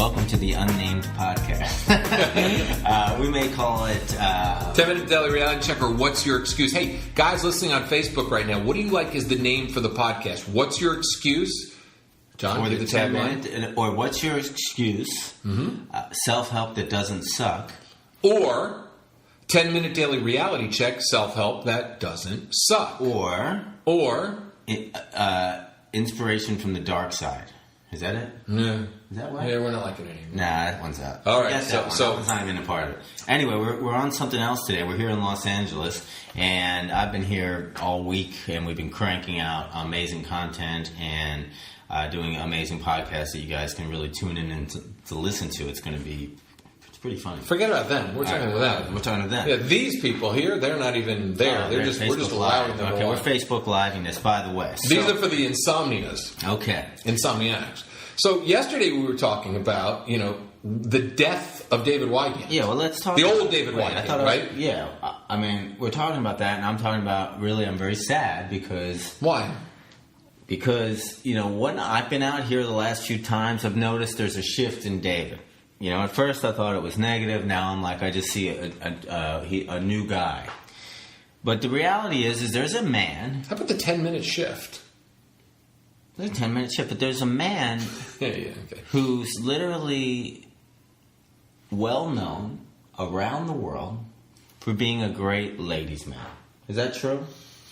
welcome to the Unnamed Podcast. We may call it... 10-minute daily reality check, or what's your excuse? Hey, guys listening on Facebook right now, what do you like as the name for the podcast? What's your excuse? John, or give the tagline. Or what's your excuse? Self-help that doesn't suck. Or 10-minute daily reality check, self-help that doesn't suck. Or inspiration from the dark side. Is that it? No. Is that what? Yeah, we're not liking it anymore. Nah, that one's out. All right. That one's not even a part of it. Anyway, we're on something else today. We're here in Los Angeles, and I've been here all week, and we've been cranking out amazing content and doing amazing podcasts that you guys can really tune in and to listen to. It's pretty funny. Forget about them. We're talking about them. We're talking to them. Yeah, these people here, they're not even there. We're just allowing them. Okay, we're Facebook Living this, by the way. These are for the insomnias. Okay. Insomniacs. So yesterday we were talking about, the death of David Wygant. Yeah, well, let's talk the old David Wygant, right? I mean, we're talking about that, and I'm talking about, really, I'm very sad because... Why? Because, when I've been out here the last few times, I've noticed there's a shift in David. At first I thought it was negative. Now I'm like, I just see a new guy. But the reality is there's a man. How about the 10-minute shift? There's a 10-minute shift, but there's a man okay. who's literally well-known around the world for being a great ladies' man. Is that true?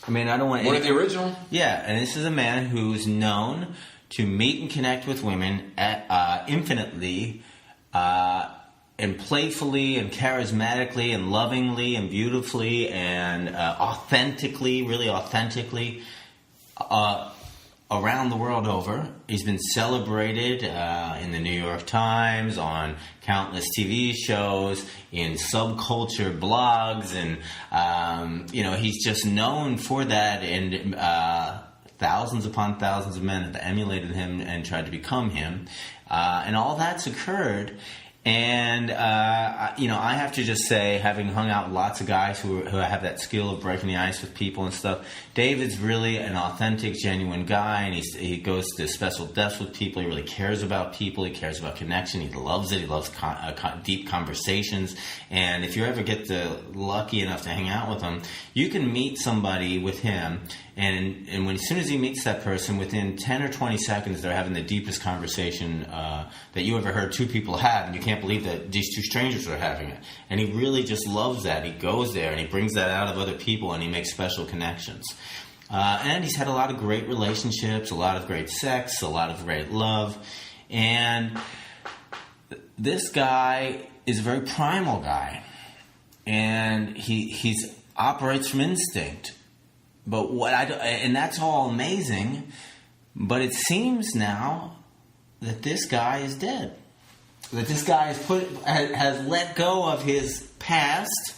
I mean, I don't want... One of the original? Yeah, and this is a man who's known to meet and connect with women infinitely... and playfully and charismatically and lovingly and beautifully and authentically, really authentically, around the world over. He's been celebrated in the New York Times, on countless TV shows, in subculture blogs, and he's just known for that. And thousands upon thousands of men have emulated him and tried to become him. And all that's occurred. And, I have to just say, having hung out with lots of guys who have that skill of breaking the ice with people and stuff, David's really an authentic, genuine guy, and he goes to special depths with people. He really cares about people. He cares about connection. He loves it. He loves deep conversations. And if you ever get lucky enough to hang out with him, you can meet somebody with him, and as soon as he meets that person, within 10 or 20 seconds, they're having the deepest conversation that you ever heard two people have, and you can't believe that these two strangers are having it. And he really just loves that. He goes there, and he brings that out of other people, and he makes special connections. And he's had a lot of great relationships, a lot of great sex, a lot of great love. And this guy is a very primal guy. And he operates from instinct. But and that's all amazing, but it seems now that this guy is dead. That this guy has let go of his past,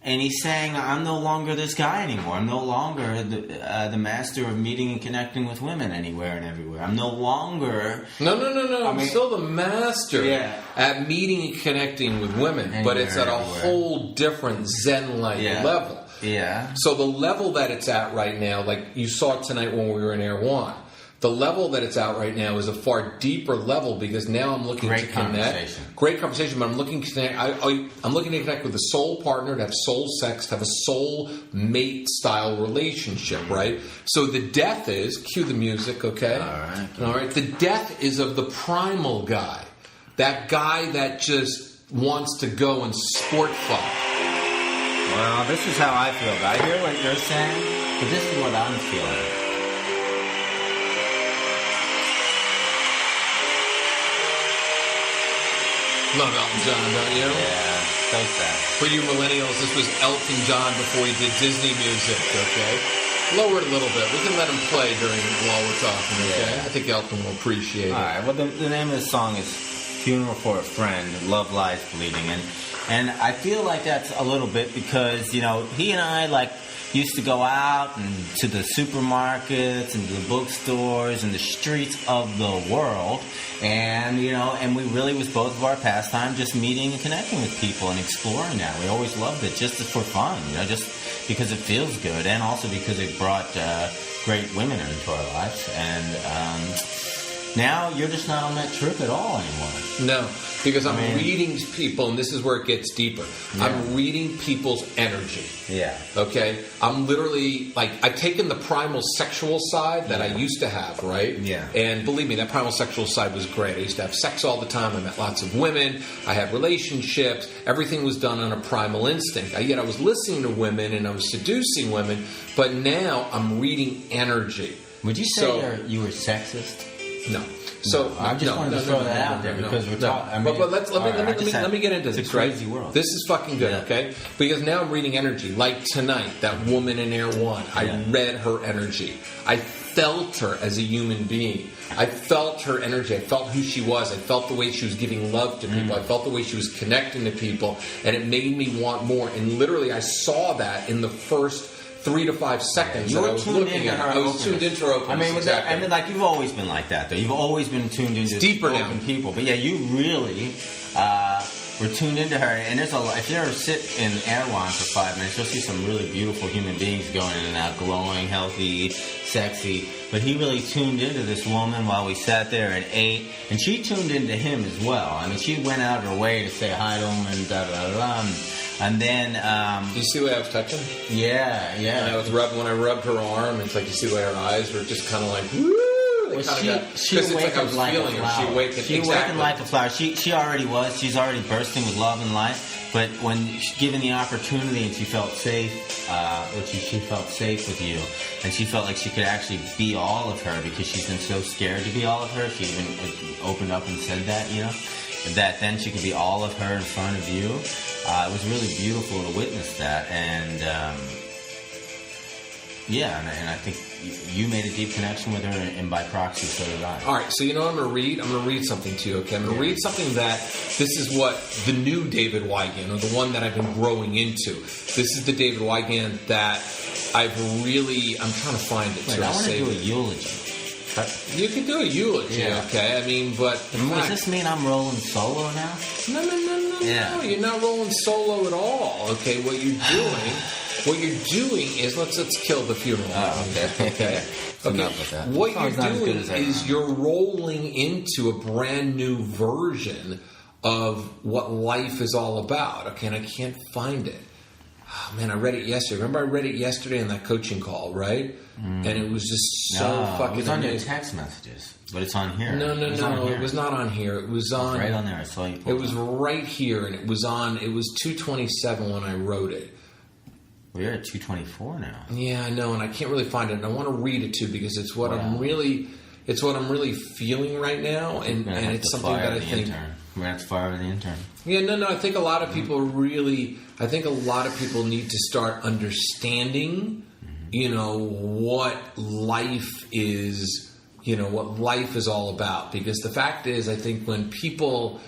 and he's saying, I'm no longer this guy anymore. I'm no longer the master of meeting and connecting with women anywhere and everywhere. I'm no longer... No. I'm still the master at meeting and connecting with women, anywhere, but it's at a whole different Zen-like level. Yeah. So the level that it's at right now, like you saw tonight when we were in Air One, the level that it's at right now is a far deeper level, because now I'm looking to connect. Great conversation, but I'm looking to connect. I'm looking to connect with a soul partner, to have soul sex, to have a soul mate style relationship, right? So the death is, cue the music, okay? All right. The death is of the primal guy, that guy that just wants to go and sport fuck. Well, this is how I feel. I hear what you're saying, but this is what I'm feeling. Love Elton John, don't you? Yeah, so sad. For you millennials, this was Elton John before he did Disney music, okay? Lower it a little bit. We can let him play while we're talking, okay? I think Elton will appreciate it. All right, well, the name of the song is Funeral for a Friend, Love Lies Bleeding. And I feel like that's a little bit because, he and I, used to go out and to the supermarkets and to the bookstores and the streets of the world. And, and we really was both of our pastime just meeting and connecting with people and exploring that. We always loved it just for fun, just because it feels good, and also because it brought great women into our lives. And Now you're just not on that trip at all anymore. No, because I'm reading people, and this is where it gets deeper. Yeah. I'm reading people's energy. Yeah. Okay? I'm literally, I've taken the primal sexual side that I used to have, right? Yeah. And believe me, that primal sexual side was great. I used to have sex all the time. I met lots of women. I had relationships. Everything was done on a primal instinct. Yet I was listening to women, and I was seducing women. But now I'm reading energy. Would you say you were sexist? No. So I just wanted to throw that out there because we're talking. But let me get into this. It's a crazy world. This is fucking good, okay? Because now I'm reading energy. Like tonight, that woman in Air One. I read her energy. I felt her as a human being. I felt her energy. I felt who she was. I felt the way she was giving love to people. I felt the way she was connecting to people, and it made me want more. And literally, I saw that in the first 3 to 5 seconds. You were tuned into her. I was tuned into her openness. I mean, like you've always been like that, though. You've always been tuned into open people. But yeah, you really were tuned into her. And there's a lot. If you ever sit in Erewhon for 5 minutes, you'll see some really beautiful human beings going in and out, glowing, healthy, sexy. But he really tuned into this woman while we sat there and ate, and she tuned into him as well. I mean, she went out of her way to say hi to him and da da da. And then, you see the way I was touching? Yeah. And when I rubbed her arm, it's like you see the way her eyes were just kind of like, woo! She awakened like a flower. She awakened like a flower. She already was. She's already bursting with love and light. But when given the opportunity and she felt safe, she felt safe with you, and she felt like she could actually be all of her because she's been so scared to be all of her. She even opened up and said that, that then she could be all of her in front of you. It was really beautiful to witness that, and and I think you made a deep connection with her, and by proxy, so did I. All right, so what I'm going to read? I'm going to read something to you, okay? I'm going to read something that, this is what the new David Wygant, or the one that I've been growing into. This is the David Wygant that I'm trying to find it. I want to do a eulogy. You can do a eulogy, okay? I mean, but... Does this mean I'm rolling solo now? No, you're not rolling solo at all, okay? What you're doing is... Let's kill the funeral. Okay. Enough with that. What you're doing is you're rolling into a brand new version of what life is all about, okay? And I can't find it. Oh, man, I read it yesterday. Remember I read it yesterday in that coaching call, right? And it was just so fucking... It was on your text messages, but it's on here. No, it was not on here. It was on... Right on there. I saw you. It was right here, and it was 2:27 when I wrote it. We're at 2:24 now. Yeah, I know, and I can't really find it, and I want to read it too because it's what I'm really feeling right now, and it's something that I think... We're going to have to fire the intern. Yeah, no, I think a lot of people need to start understanding, what life is, what life is all about. Because the fact is, I think when people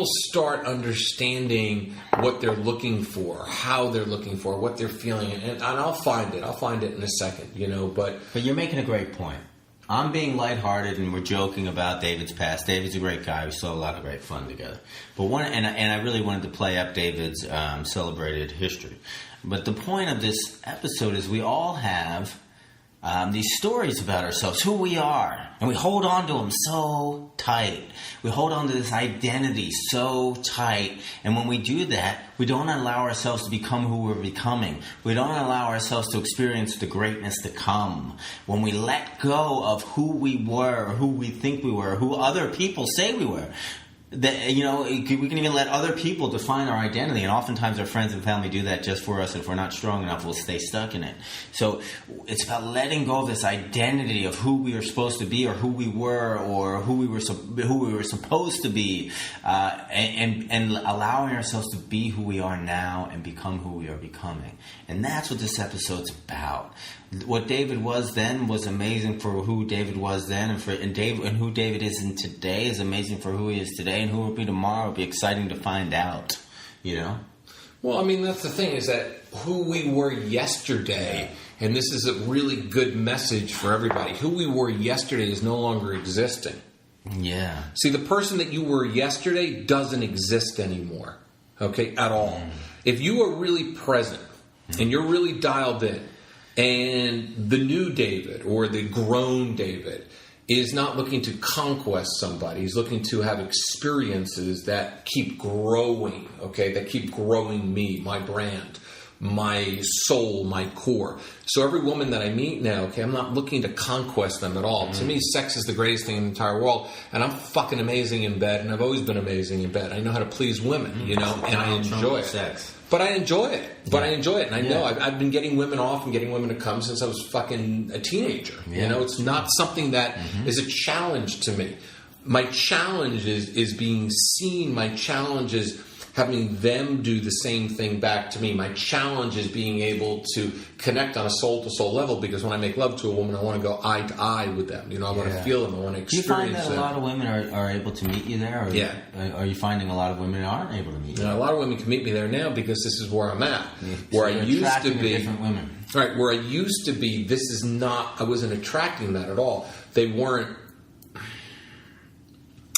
start understanding what they're looking for, how they're looking for, what they're feeling, and I'll find it in a second, but you're making a great point. I'm being lighthearted, and we're joking about David's past. David's a great guy. We still had a lot of great fun together. But and I really wanted to play up David's celebrated history. But the point of this episode is we all have these stories about ourselves, who we are, and we hold on to them so tight. We hold on to this identity so tight, and when we do that, we don't allow ourselves to become who we're becoming. We don't allow ourselves to experience the greatness to come. When we let go of who we were, or who we think we were, or who other people say we were, that, we can even let other people define our identity, and oftentimes our friends and family do that just for us. And if we're not strong enough, we'll stay stuck in it. So it's about letting go of this identity of who we are supposed to be, or who we were, or who we were supposed to be, and allowing ourselves to be who we are now and become who we are becoming. And that's what this episode's about. What David was then was amazing for who David was then, and who David is in today is amazing for who he is today, and who will be tomorrow will be exciting to find out. Well, I mean, that's the thing, is that who we were yesterday, and this is a really good message for everybody. Who we were yesterday is no longer existing. Yeah. See, the person that you were yesterday doesn't exist anymore. Okay, at all. If you are really present and you're really dialed in, and the new David or the grown David is not looking to conquest somebody. He's looking to have experiences that keep growing, okay, that keep growing me, my brand, my soul, my core. So every woman that I meet now, okay, I'm not looking to conquest them at all. To me, sex is the greatest thing in the entire world, and I'm fucking amazing in bed, and I've always been amazing in bed. I know how to please women, you know, and I enjoy it. Sex. But I enjoy it. And I know I've been getting women off and getting women to come since I was fucking a teenager. Yeah. You know, it's not something that is a challenge to me. My challenge is being seen. My challenge is having them do the same thing back to me. My challenge is being able to connect on a soul-to-soul level, because when I make love to a woman, I want to go eye-to-eye with them. You know, I want to feel them. I want to experience them. Do you find that a lot of women are able to meet you there? Or are you finding a lot of women aren't able to meet you? A lot of women can meet me there now because this is where I'm at. Where I used to be. Different women. Right, where I used to be, this is not, I wasn't attracting that at all. They weren't,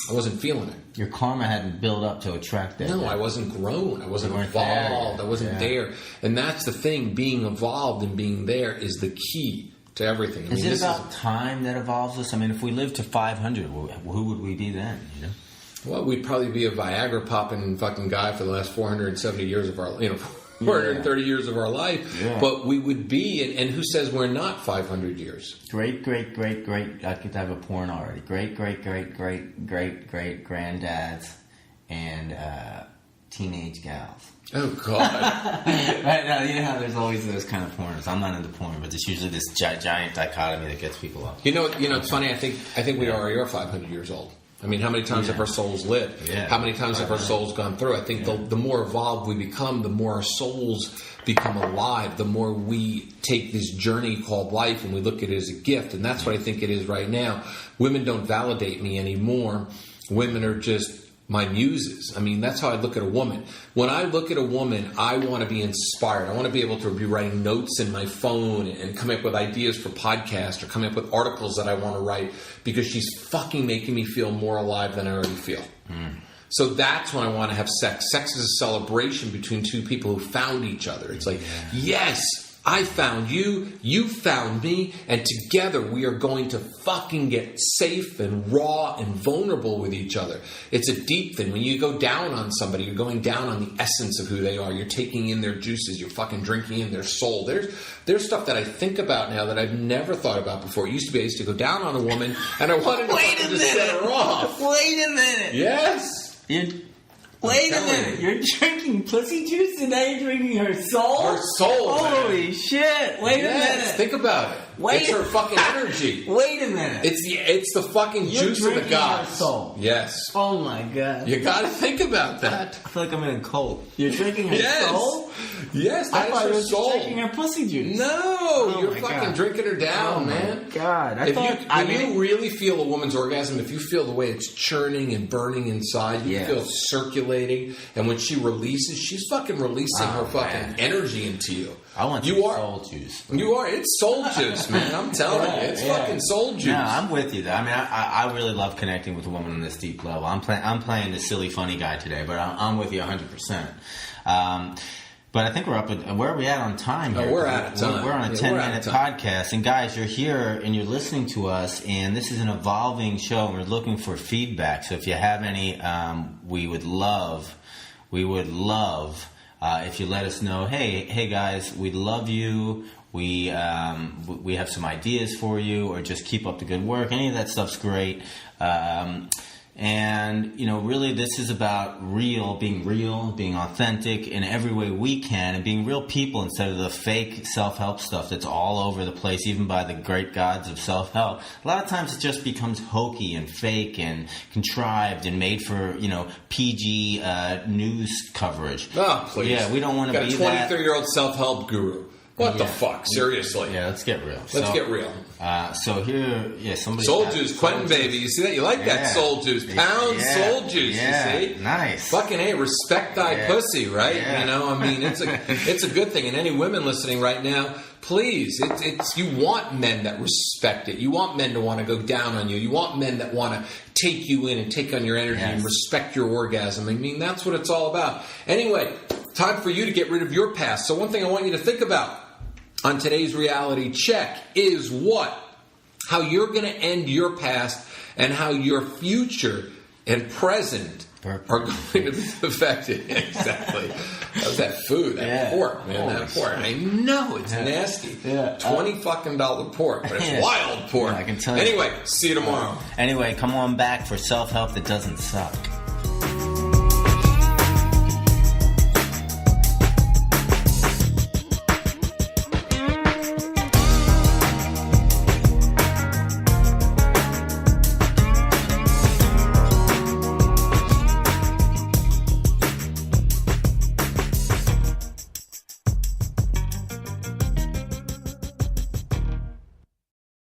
I wasn't feeling it. Your karma hadn't built up to attract that. No, I wasn't grown. I wasn't evolved. I wasn't there. And that's the thing. Being evolved and being there is the key to everything. Is it about time that evolves us? I mean, if we lived to 500, who would we be then? You know? Well, we'd probably be a Viagra popping fucking guy for the last 470 years of our, 430 years of our life. Yeah. But we would be, and who says we're not 500 years? Great, I could have a porn already. Great granddads and teenage gals. Oh, God. Right now, you know how there's always those kind of porns. I'm not into porn, but there's usually this giant dichotomy that gets people up. You know, it's funny. I think we already are 500 years old. I mean, how many times have our souls lived? Yeah. How many times have our souls gone through? I think the more evolved we become, the more our souls become alive, the more we take this journey called life and we look at it as a gift. And that's what I think it is right now. Women don't validate me anymore. Women are just my muses. I mean, that's how I look at a woman. When I look at a woman, I want to be inspired. I want to be able to be writing notes in my phone and come up with ideas for podcasts or come up with articles that I want to write because she's fucking making me feel more alive than I already feel. So that's when I want to have sex. Sex is a celebration between two people who found each other. It's like, yes, I found you, you found me, and together we are going to fucking get safe and raw and vulnerable with each other. It's a deep thing. When you go down on somebody, you're going down on the essence of who they are. You're taking in their juices. You're fucking drinking in their soul. There's stuff that I think about now that I've never thought about before. It used to be I used to go down on a woman, and I wanted to just set her off. Wait a minute. Yes. Wait a minute, you're drinking pussy juice and now you're drinking her soul? Her soul, Holy shit, wait a minute. Think about it. It's her fucking energy. Wait a minute. It's the fucking juice of the gods. Her soul. Yes. Oh my God. You gotta think about that. I feel like I'm in a cult. You're drinking her soul? Yes, I thought her you were soul. drinking her pussy juice. No, you're fucking drinking her down, man. Oh my God. When you really feel a woman's orgasm, if you feel the way it's churning and burning inside, you feel it circulating, and when she releases, she's fucking releasing her fucking energy into you. I want soul juice. You are. It's soul juice, man. I'm telling you. It's fucking soul juice. No, I'm with you, though. I mean, I really love connecting with a woman on this deep level. I'm playing the silly, funny guy today, but I'm with you 100%. But I think we're up at... Where are we at on time here? No, we're out of time. We're on a 10-minute podcast. And guys, you're here and you're listening to us, and this is an evolving show, and we're looking for feedback. So if you have any, we would love... if you let us know, hey guys, we love you. We have some ideas for you, or just keep up the good work. Any of that stuff's great. And really, this is about being authentic in every way we can, and being real people instead of the fake self-help stuff that's all over the place, even by the great gods of self-help. A lot of times it just becomes hokey and fake and contrived and made for, PG news coverage. Oh, please. Yeah, we don't want to be that. Got a 23-year-old self-help guru. What the fuck? Seriously. Yeah, let's get real. Let's get real. So here, somebody... Soul juice, Quentin, baby. You see that? You like that soul juice. Pound soul juice, you see? Nice. Fucking A, respect thy pussy, right? I mean, it's a good thing. And any women listening right now, please, you want men that respect it. You want men to want to go down on you. You want men that want to take you in and take on your energy and respect your orgasm. I mean, that's what it's all about. Anyway, time for you to get rid of your past. So one thing I want you to think about on today's reality check is what? how you're going to end your past and how your future and present are going to be affected. Exactly. That was that food, that pork, man. That pork. I know, it's nasty. $20 fucking pork, but it's wild pork. I can tell you. Anyway, see you tomorrow. Anyway, come on back for self-help that doesn't suck.